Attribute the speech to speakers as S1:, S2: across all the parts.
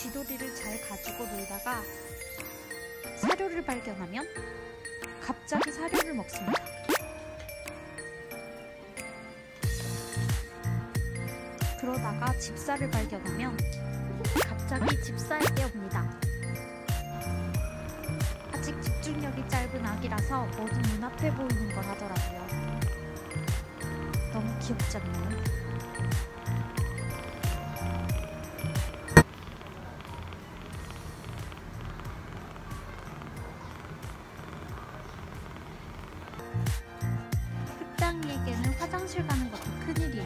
S1: 쥐돌이를 잘 가지고 놀다가 사료를 발견하면 갑자기 사료를 먹습니다. 그러다가 집사를 발견하면 갑자기 집사에게 옵니다. 아직 집중력이 짧은 아기라서 뭐든 눈앞에 보이는 걸 하더라고요. 너무 귀엽지 않나요? 흑당이에게는 화장실 가는 것도 큰일이에요.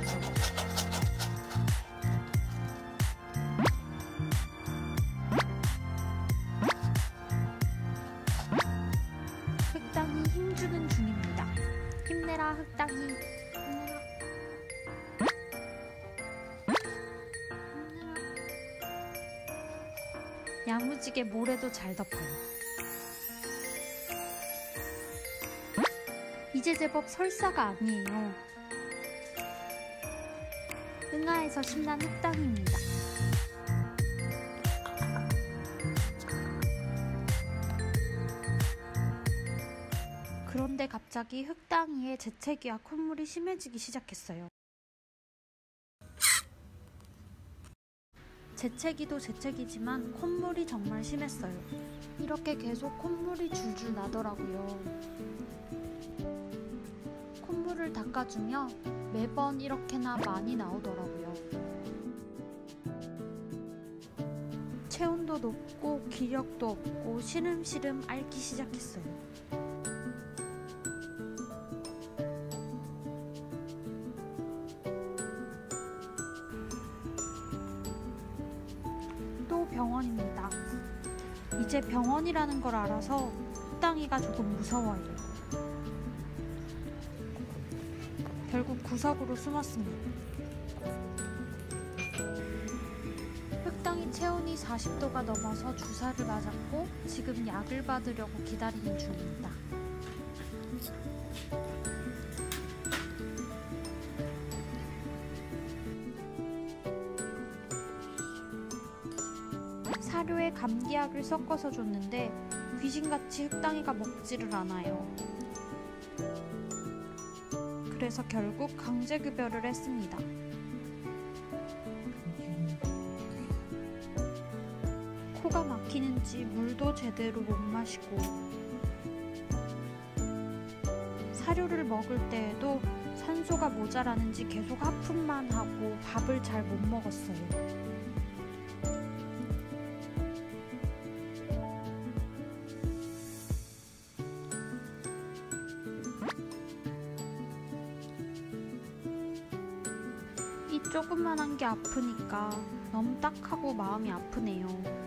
S1: 흑당이 힘주는 중입니다. 힘내라 흑당이, 힘내라. 야무지게 모래도 잘 덮어요. 이제 제법 설사가 아니에요. 응아에서 신난 흑당입니다. 그런데 갑자기 흑당이의 재채기와 콧물이 심해지기 시작했어요. 재채기도 재채기지만 콧물이 정말 심했어요. 이렇게 계속 콧물이 줄줄 나더라고요. 콧물을 닦아주며 매번 이렇게나 많이 나오더라고요. 체온도 높고 기력도 없고 시름시름 앓기 시작했어요. 또 병원입니다. 이제 병원이라는 걸 알아서 흑당이가 조금 무서워해요. 결국 구석으로 숨었습니다. 흑당이 체온이 40도가 넘어서 주사를 맞았고 지금 약을 받으려고 기다리는 중입니다. 사료에 감기약을 섞어서 줬는데 귀신같이 흑당이가 먹지를 않아요. 그래서 결국 강제급여를 했습니다. 코가 막히는지 물도 제대로 못 마시고 사료를 먹을 때에도 산소가 모자라는지 계속 하품만 하고 밥을 잘 못 먹었어요. 이 조그만한 게 아프니까 너무 딱하고 마음이 아프네요.